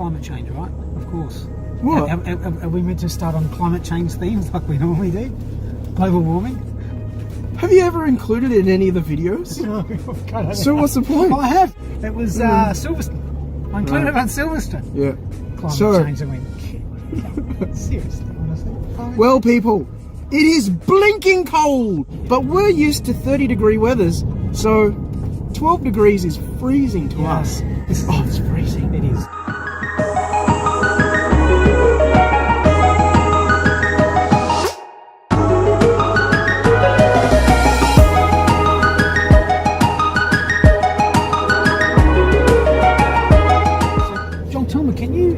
climate change, right? Of course. What? Are we meant to start on climate change themes like we normally do? Global warming? Have you ever included it in any of the videos? No. So what's the point? I have. It was Silverstone. I included it on Silverstone. Yeah. Climate change, I mean, seriously, honestly. Well, people, it is blinking cold, but we're used to 30-degree weathers, so 12 degrees is freezing to us. Oh, it's freezing. It is. Can you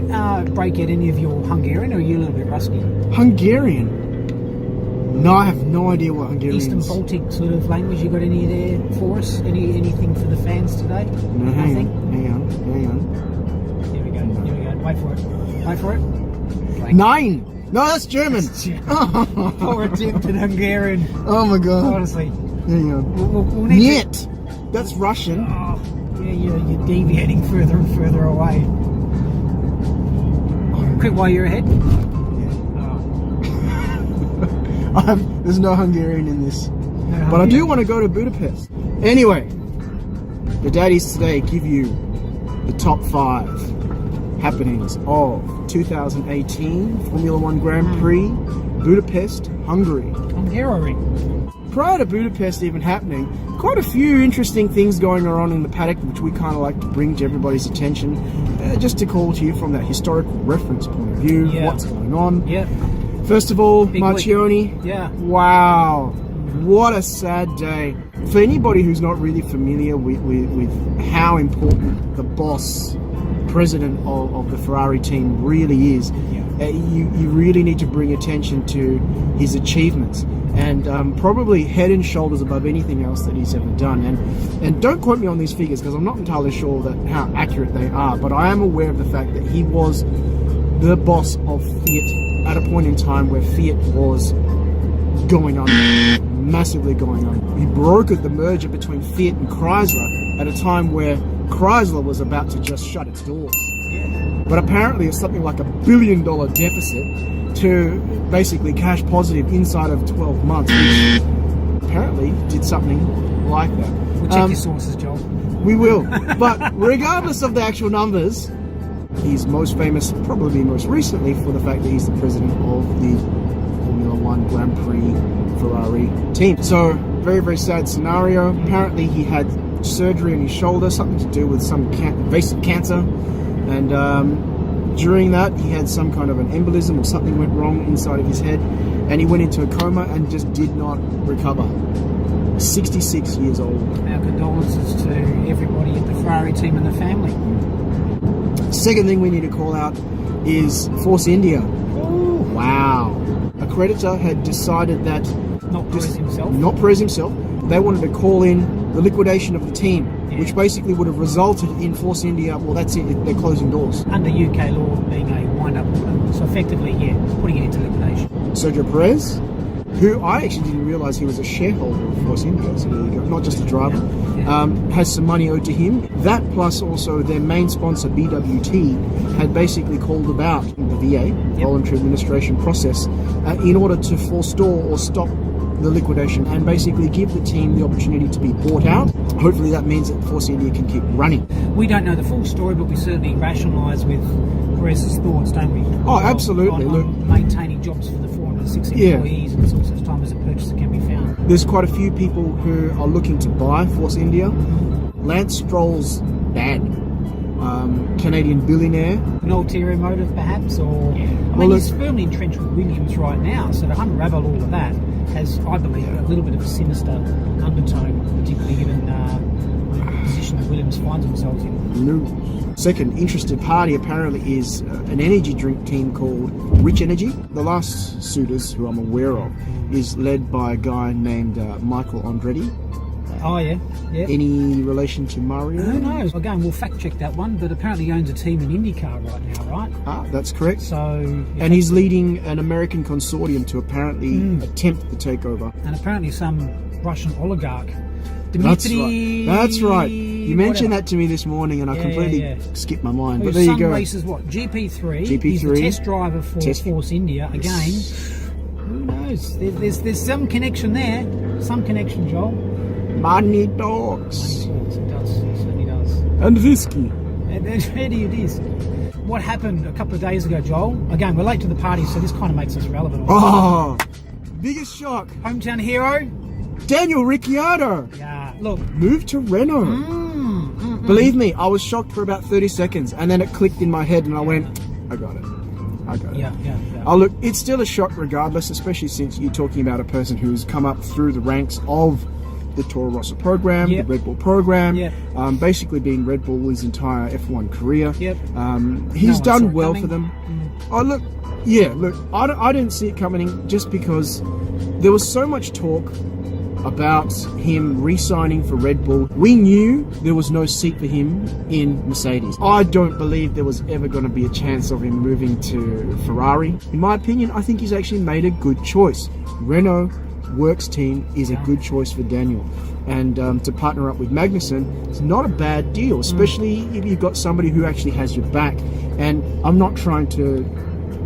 break out any of your Hungarian, or are you a little bit rusty? Hungarian? No, I have no idea what Hungarian Eastern is. Baltic sort of language. You got any there for us? Anything for the fans today? No, hang on. Here we go. Wait for it. Blank. Nine! No, that's German. Poor attempt at Hungarian. Oh my god. Honestly. Hang on. We'll need Niet! That's Russian. Oh, yeah, you're deviating further and further away. Quick while you're ahead. There's no Hungarian in this. But I do want to go to Budapest. Anyway, the Daddies today give you the top 5 happenings of 2018 Formula 1 Grand Prix, Budapest, Hungary. Hungaroring. Prior to Budapest even happening, quite a few interesting things going on in the paddock, which we kind of like to bring to everybody's attention, just to call to you from that historical reference point of view, what's going on. Yeah. First of all, Big Marchioni. week. Yeah. Wow. What a sad day. For anybody who's not really familiar with how important the boss, president of the Ferrari team really is, you really need to bring attention to his achievements. And probably head and shoulders above anything else that he's ever done. And don't quote me on these figures, because I'm not entirely sure that how accurate they are, but I am aware of the fact that he was the boss of Fiat at a point in time where Fiat was going on, massively going on. He brokered the merger between Fiat and Chrysler at a time where Chrysler was about to just shut its doors. But apparently it's something like $1 billion deficit to basically cash positive inside of 12 months, which apparently did something like that. We'll check your sources, Joel. We will. But regardless of the actual numbers, he's most famous, probably most recently, for the fact that he's the president of the Formula 1 Grand Prix Ferrari team. So, very, very sad scenario. Apparently he had surgery on his shoulder, something to do with some invasive cancer. And during that, he had some kind of an embolism or something went wrong inside of his head. And he went into a coma and just did not recover. 66 years old. Our condolences to everybody at the Ferrari team and the family. Second thing we need to call out is Force India. Ooh. Wow. A creditor had decided that... Not Prix himself. Not Prix himself. They wanted to call in the liquidation of the team, which basically would have resulted in Force India, well, that's it, they're closing doors. Under UK law, being a wind-up order. So effectively, putting it into liquidation. Sergio Perez, who I actually didn't realise he was a shareholder of Force India, so there you go, not just a driver, has some money owed to him. That plus also their main sponsor, BWT, had basically called about the VA, voluntary administration process, in order to forestall or stop the liquidation and basically give the team the opportunity to be bought out. Hopefully that means that Force India can keep running. We don't know the full story, but we certainly rationalise with Perez's thoughts, don't we? Oh, absolutely. On maintaining jobs for the 406 employees until such time as a purchaser can be found. There's quite a few people who are looking to buy Force India. Lance Stroll's dad, Canadian billionaire. An ulterior motive, perhaps, or he's firmly entrenched with Williams right now, so to unravel all of that has, I believe, a little bit of a sinister undertone, particularly given the position that Williams finds themselves in. Second interested party apparently is an energy drink team called Rich Energy. The last suitors who I'm aware of is led by a guy named Michael Andretti. Oh, yeah. Any relation to Mario? Who knows? Again, we'll fact check that one, but apparently he owns a team in IndyCar right now, right? That's correct. So, and he's leading an American consortium to apparently attempt the takeover. And apparently some Russian oligarch, Dmitry... That's right. You mentioned whatever. that to me this morning, and I completely skipped my mind. But Well, there you go. Some races, what? GP3. GP3. He's the test driver for Force India. Again, who knows? There's some connection there. Some connection, Joel. Money dogs. It does. It certainly does. And whiskey. And really it is. What happened a couple of days ago, Joel? Again, we're late to the party, so this kind of makes us relevant. Oh, biggest shock. Hometown hero? Daniel Ricciardo. Yeah, look. Moved to Renault. Believe me, I was shocked for about 30 seconds, and then it clicked in my head, and I went, I got it. Yeah. Oh, look, it's still a shock regardless, especially since you're talking about a person who's come up through the ranks of the Toro Rosso program, the Red Bull program, basically being Red Bull's entire F1 career. He's done well for them. Oh, look, I didn't see it coming just because there was so much talk about him re-signing for Red Bull. We knew there was no seat for him in Mercedes. I don't believe there was ever going to be a chance of him moving to Ferrari. In my opinion, I think he's actually made a good choice. Renault Works team is a good choice for Daniel. And to partner up with Magnussen, it's not a bad deal, especially if you've got somebody who actually has your back. And I'm not trying to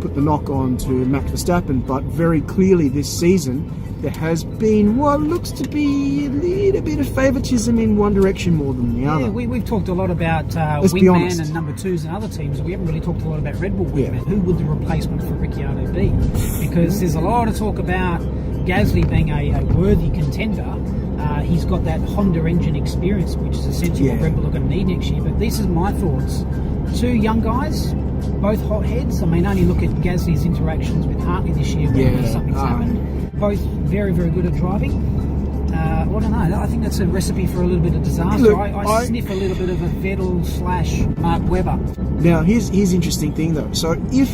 put the knock on to Max Verstappen, but very clearly this season, there has been what looks to be a little bit of favouritism in one direction more than the other. We've talked a lot about wingman and number twos and other teams. We haven't really talked a lot about Red Bull wingman. Who would the replacement for Ricciardo be? Because there's a lot of talk about Gasly being a worthy contender. He's got that Honda engine experience, which is essentially what Red Bull are going to need next year. But this is my thoughts. Two young guys, both hotheads. I mean, only look at Gasly's interactions with Hartley this year when something's happened. Both very, very good at driving. I don't know. I think that's a recipe for a little bit of disaster. Look, I sniff a little bit of a Vettel / Mark Webber. Now, here's interesting thing though. So if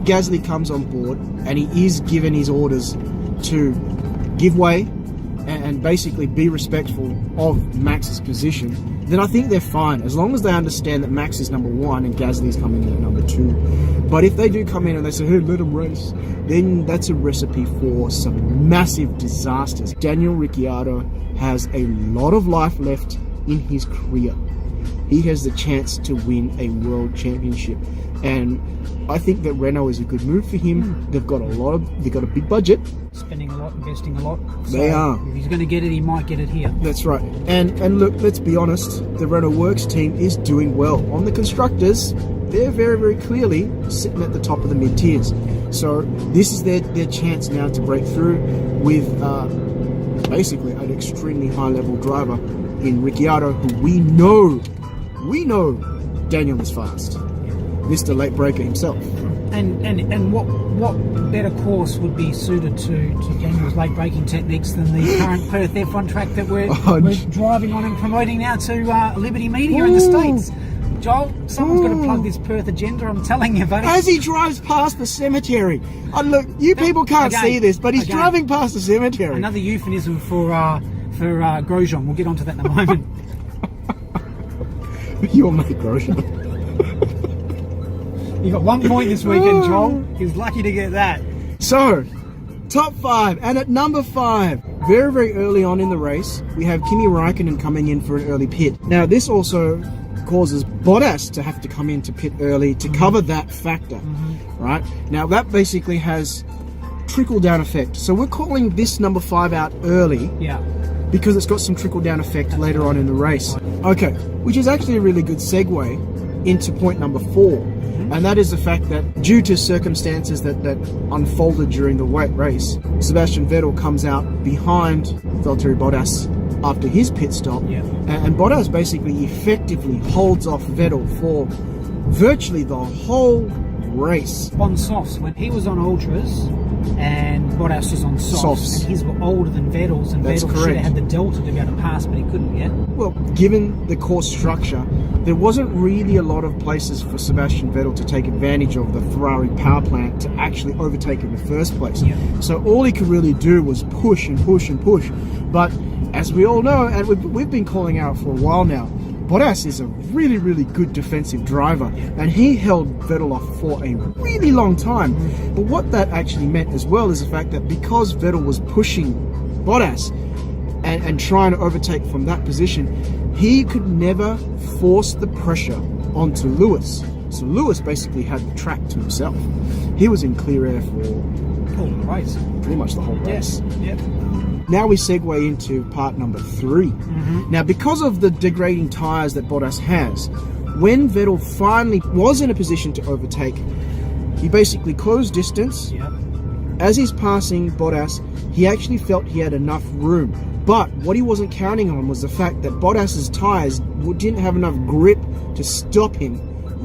Gasly comes on board and he is given his orders to give way and basically be respectful of Max's position, then I think they're fine, as long as they understand that Max is number one and Gasly is coming in at number two. But if they do come in and they say, hey, let him race, then that's a recipe for some massive disasters. Daniel Ricciardo has a lot of life left in his career. He has the chance to win a world championship, and I think that Renault is a good move for him. They've got a big budget, spending a lot, investing a lot. So they are. If he's going to get it, he might get it here. That's right. And look, let's be honest, the Renault Works team is doing well. On the constructors, they're very, very clearly sitting at the top of the mid-tiers. So this is their chance now to break through with basically an extremely high-level driver in Ricciardo, who we know Daniel is fast. Mr. Late Breaker himself. And what better course would be suited to Daniel's late braking techniques than the current Perth F1 track that we're driving on and promoting now to Liberty Media in the States? Joel, someone's got to plug this Perth agenda, I'm telling you, buddy. As he drives past the cemetery. Look, you people can't see this, but he's driving past the cemetery. Another euphemism for Grosjean. We'll get onto that in a moment. Your mate Grosjean. You got 1 point this weekend, Joel. He's lucky to get that. So, top 5, and at number 5, very, very early on in the race, we have Kimi Räikkönen coming in for an early pit. Now, this also causes Bottas to have to come in to pit early to cover that factor, right? Now, that basically has trickle-down effect. So we're calling this number 5 out early. Because it's got some trickle-down effect later on in the race. Okay, which is actually a really good segue into point number 4. And that is the fact that due to circumstances that unfolded during the race, Sebastian Vettel comes out behind Valtteri Bottas after his pit stop. And Bottas basically effectively holds off Vettel for virtually the whole race. On softs, when he was on ultras and Bottas was on softs. And his were older than Vettel's, and Vettel should have had the delta to be able to pass, but he couldn't yet. Well, given the course structure, there wasn't really a lot of places for Sebastian Vettel to take advantage of the Ferrari power plant to actually overtake in the first place. So all he could really do was push and push and push. But as we all know, and we've been calling out for a while now, Bottas is a really, really good defensive driver, and he held Vettel off for a really long time. But what that actually meant as well is the fact that because Vettel was pushing Bottas, and trying to overtake from that position, he could never force the pressure onto Lewis. So Lewis basically had the track to himself. He was in clear air for All the race. pretty much the whole race. Yep. Now we segue into part number 3. Now, because of the degrading tyres that Bottas has, when Vettel finally was in a position to overtake, he basically closed distance. Yep. As he's passing Bottas, he actually felt he had enough room. But what he wasn't counting on was the fact that Bottas's tyres didn't have enough grip to stop him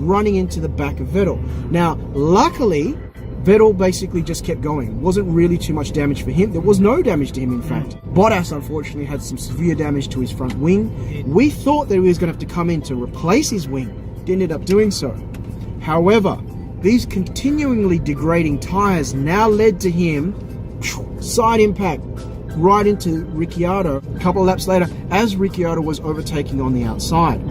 running into the back of Vettel. Now, luckily, Vettel basically just kept going. Wasn't really too much damage for him. There was no damage to him, in fact. Bottas, unfortunately, had some severe damage to his front wing. We thought that he was going to have to come in to replace his wing. Didn't end up doing so. However, these continually degrading tyres now led to him side impact right into Ricciardo a couple of laps later as Ricciardo was overtaking on the outside.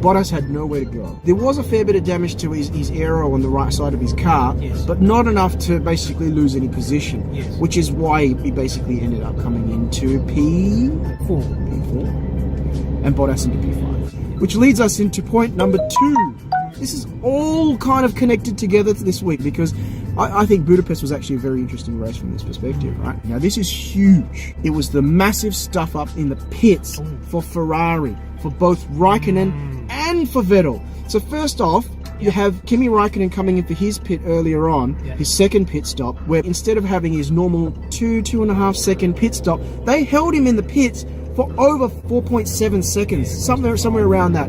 Bottas had nowhere to go. There was a fair bit of damage to his aero on the right side of his car, but not enough to basically lose any position, which is why he basically ended up coming into P4 and Bottas into P5. Which leads us into point number 2. This is all kind of connected together this week because I think Budapest was actually a very interesting race from this perspective, right? Now, this is huge. It was the massive stuff up in the pits for Ferrari, for both Raikkonen and for Vettel. So first off, you have Kimi Raikkonen coming in for his pit earlier on, his second pit stop, where instead of having his normal 2.5 second pit stop, they held him in the pits for over 4.7 seconds, somewhere around that.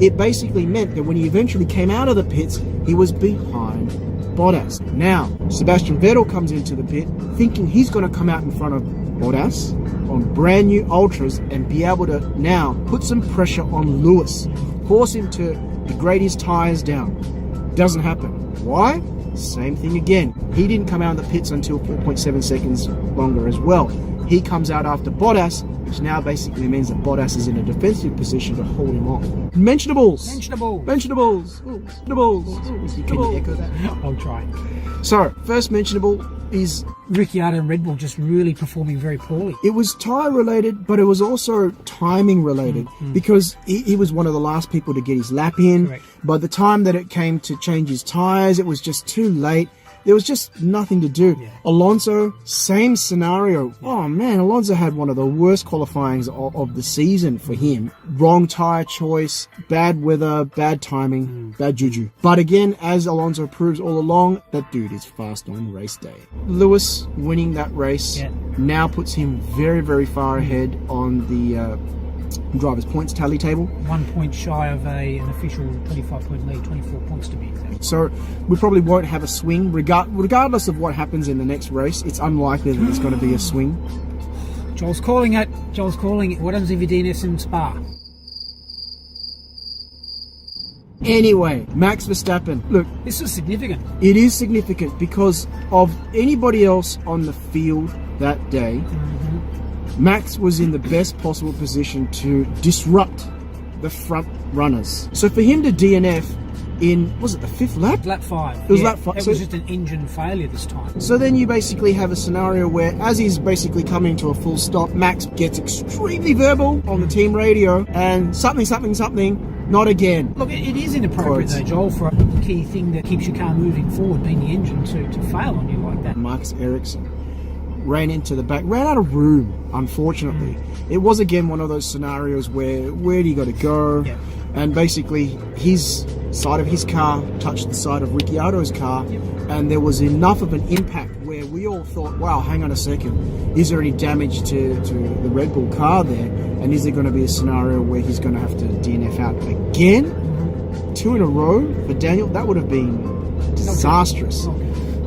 It basically meant that when he eventually came out of the pits, he was behind Bottas. Now, Sebastian Vettel comes into the pit thinking he's going to come out in front of Bottas on brand new Ultras and be able to now put some pressure on Lewis, force him to degrade his tyres down. Doesn't happen. Why? Same thing again. He didn't come out of the pits until 4.7 seconds longer as well. He comes out after Bottas, which now basically means that Bottas is in a defensive position to hold him off. Mentionables. Can you echo that? I'll try. So, first mentionable is Ricciardo and Red Bull just really performing very poorly. it was tyre related, but it was also timing related because he was one of the last people to get his lap in. Correct. By the time that it came to change his tyres, it was just too late. There was just nothing to do. Alonso, same scenario. Oh man, Alonso had one of the worst qualifyings of the season for him. Wrong tyre choice, bad weather, bad timing, bad juju. But again, as Alonso proves all along, that dude is fast on race day. Lewis winning that race now puts him very, very far ahead on the driver's points tally table. 1 point shy of an official 25-point lead, 24 points to be exact. So we probably won't have a swing. Regardless of what happens in the next race, it's unlikely that there's going to be a swing. Joel's calling it. What happens if you DNS in Spa? Anyway, Max Verstappen. Look, This is significant. it is significant because of anybody else on the field that day. Max was in the best possible position to disrupt the front runners. So for him to DNF in, was it the 5th lap? Lap 5. It was lap 5. It was just an engine failure this time. So then you basically have a scenario where, as he's basically coming to a full stop, Max gets extremely verbal on the team radio and something, not again. Look, it is inappropriate though, Joel, for a key thing that keeps your car moving forward, being the engine, to fail on you like that. Marcus Ericsson ran into the back, ran out of room, unfortunately. It was again one of those scenarios where do you got to go? And basically his side of his car touched the side of Ricciardo's car, and there was enough of an impact where we all thought, wow, hang on a second, is there any damage to the Red Bull car there? And is there going to be a scenario where he's going to have to DNF out again? 2 in a row for Daniel? That would have been disastrous.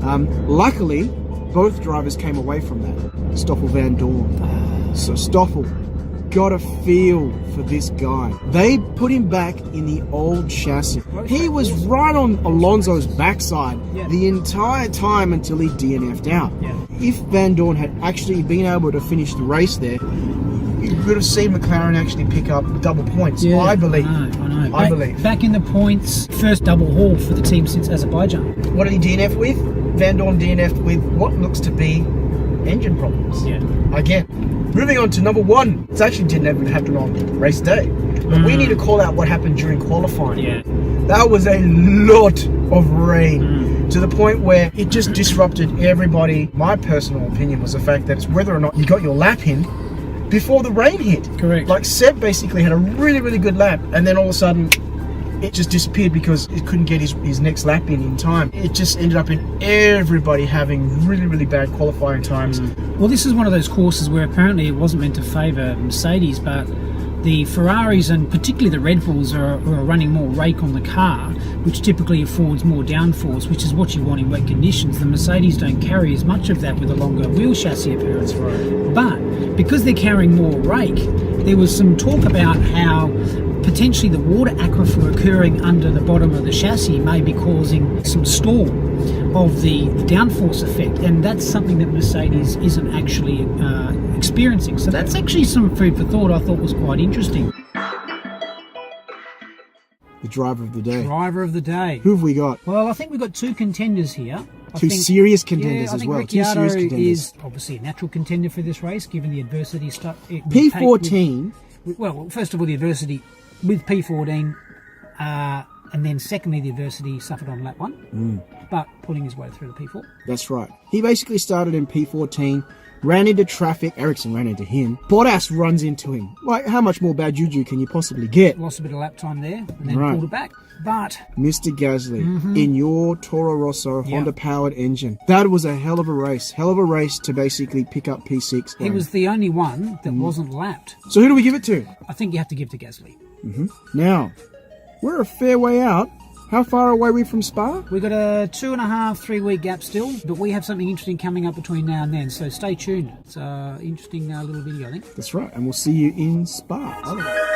Luckily, both drivers came away from that. Stoffel Van Dorn. So Stoffel got a feel for this guy. They put him back in the old chassis. He was right on Alonso's backside the entire time until he DNF'd out. If Van Dorn had actually been able to finish the race there, you would have seen McLaren actually pick up double points. I believe. I believe. Back in the points, first double haul for the team since Azerbaijan. What did he DNF with? Van Dorn DNF'd with what looks to be engine problems. Yeah. Again, moving on to number 1. It actually didn't even happen on race day. But we need to call out what happened during qualifying. Yeah. That was a lot of rain to the point where it just disrupted everybody. My personal opinion was the fact that it's whether or not you got your lap in before the rain hit. Correct. Like Seb basically had a really, really good lap, and then all of a sudden it just disappeared because it couldn't get his next lap in time. It just ended up in everybody having really, really bad qualifying times. Well, this is one of those courses where apparently it wasn't meant to favour Mercedes, but the Ferraris and particularly the Red Bulls are running more rake on the car, which typically affords more downforce, which is what you want in wet conditions. The Mercedes don't carry as much of that with a longer wheel chassis appearance. Right. But because they're carrying more rake, there was some talk about how potentially the water aquifer occurring under the bottom of the chassis may be causing some stall of the downforce effect, and that's something that Mercedes isn't actually experiencing. So that's actually some food for thought I thought was quite interesting. The driver of the day. Driver of the day. Who have we got? Well, I think we've got 2 contenders here. Two serious contenders I as think well. Ricciardo 2 serious contenders. is obviously a natural contender for this race, given the adversity stuff. P14. Well, first of all, the adversity with P14, and then secondly, the adversity suffered on lap 1, but pulling his way through the P4. That's right. He basically started in P14, ran into traffic. Ericsson ran into him. Bottas runs into him. Like, how much more bad juju can you possibly get? Lost a bit of lap time there, and then Right. pulled it back. But Mr. Gasly, in your Toro Rosso Honda-powered engine, that was a hell of a race. Hell of a race to basically pick up P6. he was the only one that wasn't lapped. So who do we give it to? I think you have to give to Gasly. Now, we're a fair way out. How far away are we from Spa? We've got a 2.5, 3 week gap still, but we have something interesting coming up between now and then, so stay tuned. It's an interesting little video, I think. That's right, and we'll see you in Spa.